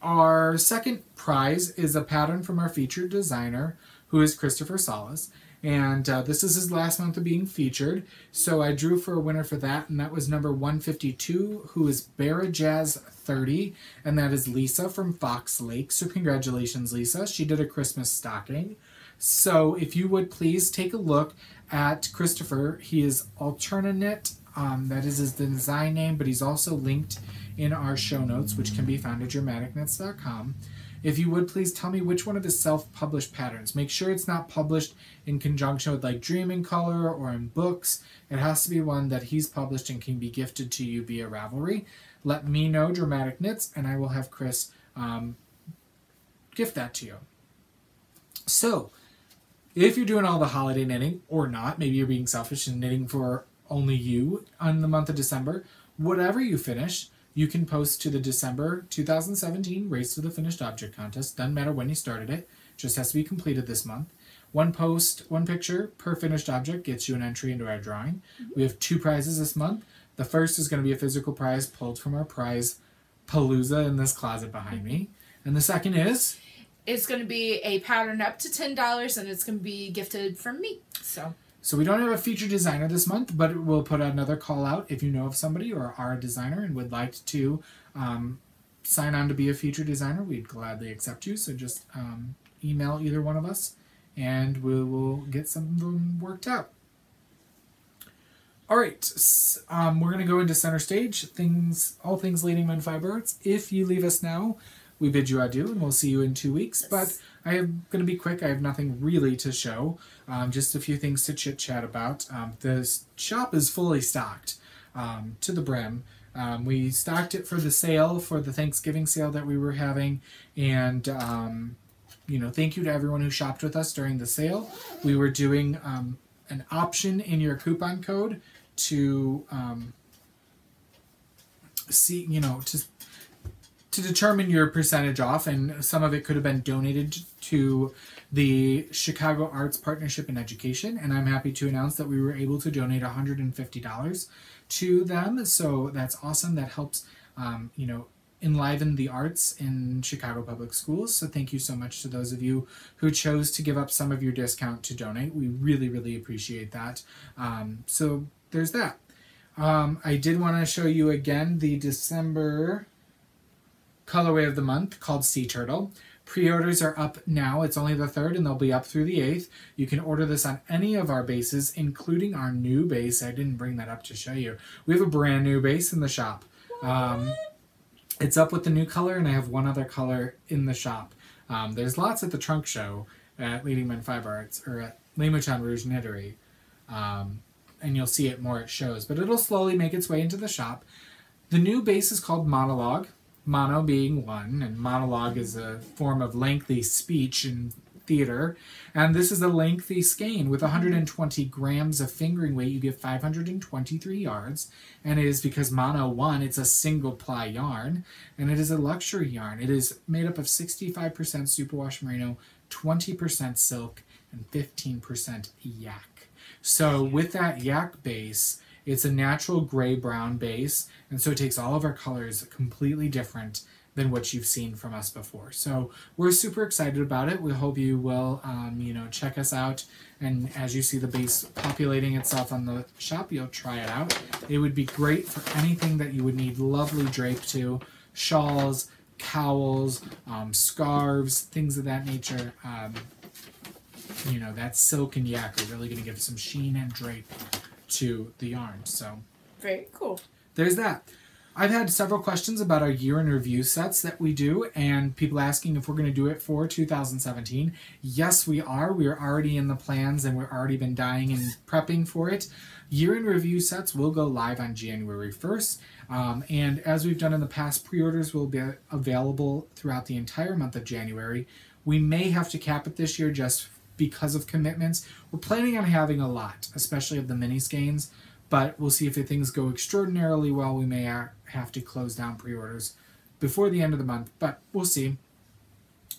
Our second prize is a pattern from our featured designer, who is Christopher Salas. And this is his last month of being featured. So I drew for a winner for that, and that was number 152, who is Barra Jazz 30. And that is Lisa from Fox Lake. So congratulations, Lisa. She did a Christmas stocking. So if you would please take a look at Christopher. He is Alternaknit. That is his design name, but he's also linked in our show notes, which can be found at dramaticknits.com. If you would please tell me which one of his self-published patterns. Make sure it's not published in conjunction with like Dream in Color or in books. It has to be one that he's published and can be gifted to you via Ravelry. Let me know, Dramatic Knits, and I will have Chris gift that to you. So, if you're doing all the holiday knitting or not, maybe you're being selfish and knitting for only you on the month of December, whatever you finish, you can post to the December 2017 Race to the Finished Object contest. Doesn't matter when you started it. Just has to be completed this month. One post, one picture per finished object gets you an entry into our drawing. We have 2 prizes this month. The first is going to be a physical prize pulled from our prize palooza in this closet behind me. And the second is? It's going to be a pattern up to $10, and it's going to be gifted from me. So we don't have a featured designer this month, but we'll put another call out if you know of somebody or are a designer and would like to sign on to be a featured designer. We'd gladly accept you. So just email either one of us and we will get some of them worked out. All right, we're going to go into center stage. All things leading Mend Fiber Arts. If you leave us now, we bid you adieu, and we'll see you in 2 weeks. Yes. But I am going to be quick. I have nothing really to show. Just a few things to chit-chat about. The shop is fully stocked to the brim. We stocked it for the sale, for the Thanksgiving sale that we were having. And, thank you to everyone who shopped with us during the sale. We were doing an option in your coupon code to see, you know, to determine your percentage off, and some of it could have been donated to the Chicago Arts Partnership in Education, and I'm happy to announce that we were able to donate $150 to them. So that's awesome. That helps, you know, enliven the arts in Chicago Public Schools. So thank you so much to those of you who chose to give up some of your discount to donate. We really, really appreciate that. So there's that. I did want to show you again the December colorway of the month called Sea Turtle. Pre-orders are up now. It's only the 3rd and they'll be up through the 8th. You can order this on any of our bases, including our new base. I didn't bring that up to show you. We have a brand new base in the shop. It's up with the new color, and I have one other color in the shop. There's lots at the trunk show at Leading Men Fiber Arts, or at Les Moutons Rouge Knittery. And you'll see it more at shows, but it'll slowly make its way into the shop. The new base is called Monologue, mono being one, and monologue is a form of lengthy speech in theater. And this is a lengthy skein with 120 grams of fingering weight. You get 523 yards, and it is because mono one, it's a single ply yarn, and it is a luxury yarn. It is made up of 65% superwash merino, 20% silk, and 15% yak. So with that yak base, it's a natural gray-brown base, and so it takes all of our colors completely different than what you've seen from us before. So we're super excited about it. We hope you will, you know, check us out, and as you see the base populating itself on the shop, you'll try it out. It would be great for anything that you would need lovely drape to, shawls, cowls, scarves, things of that nature. You know, that silk and yak are really going to give some sheen and drape to the yarn. So very cool. There's that. I've had several questions about our year in review sets that we do, and people asking if we're going to do it for 2017. Yes, we are. We are already in the plans, and we've already been dying and prepping for it. Year in review sets will go live on January 1st. And as we've done in the past, pre-orders will be available throughout the entire month of January. We may have to cap it this year just because of commitments. We're planning on having a lot, especially of the mini skeins, but we'll see if things go extraordinarily well. We may have to close down pre-orders before the end of the month, but we'll see.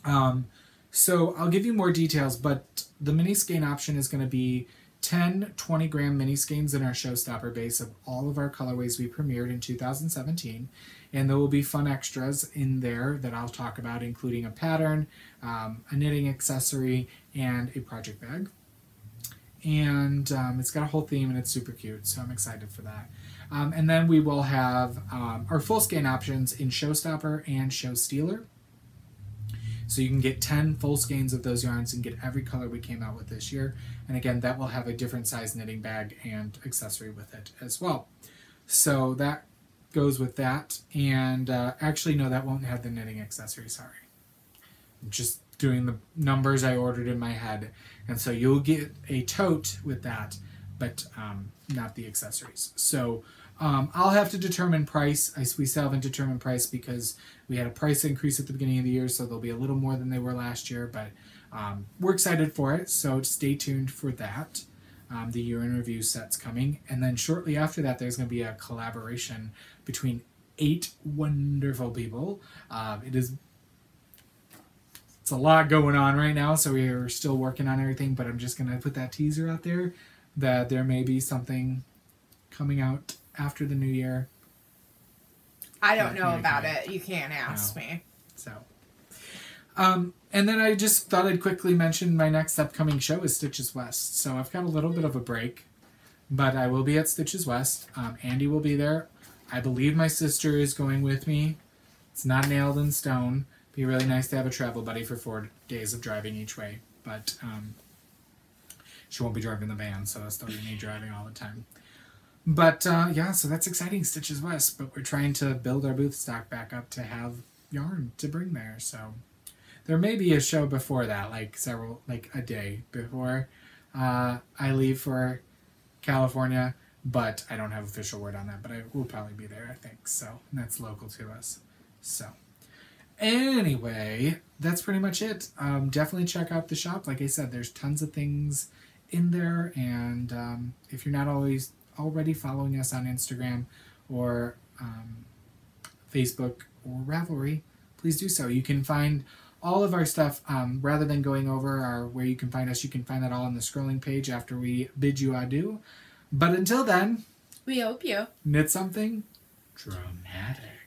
So I'll give you more details, but the mini skein option is going to be 10 20-gram mini skeins in our showstopper base of all of our colorways we premiered in 2017. And there will be fun extras in there that I'll talk about, including a pattern, a knitting accessory, and a project bag. And it's got a whole theme, and it's super cute, so I'm excited for that. And then we will have our full skein options in Showstopper and Show Stealer. So you can get 10 full skeins of those yarns and get every color we came out with this year. And again, that will have a different size knitting bag and accessory with it as well. So that goes with that. And actually, no, that won't have the knitting accessory, sorry. I'm just doing the numbers I ordered in my head. And so you'll get a tote with that, but not the accessories. So I'll have to determine price. We still haven't determined price because we had a price increase at the beginning of the year, so they'll be a little more than they were last year, but we're excited for it, so stay tuned for that. The year in review set's coming, and then shortly after that there's going to be a collaboration between 8 wonderful people. It's a lot going on right now, so we are still working on everything, but I'm just going to put that teaser out there that there may be something coming out after the new year. I don't know about it. You can't ask me. So, and then I just thought I'd quickly mention my next upcoming show is Stitches West. So I've got a little bit of a break, but I will be at Stitches West. Andy will be there. I believe my sister is going with me. It's not nailed in stone. Be really nice to have a travel buddy for 4 days of driving each way, but she won't be driving the van, so it's still going to be me driving all the time. But yeah, so that's exciting, Stitches West, but we're trying to build our booth stock back up to have yarn to bring there, so there may be a show before that, like a day before I leave for California, but I don't have official word on that, but I will probably be there, I think, so that's local to us. So anyway, that's pretty much it. Definitely check out the shop. Like I said, there's tons of things in there. And if you're not always already following us on Instagram or Facebook or Ravelry, please do so. You can find all of our stuff, rather than going over where you can find us, you can find that all on the scrolling page after we bid you adieu. But until then, we hope you knit something dramatic.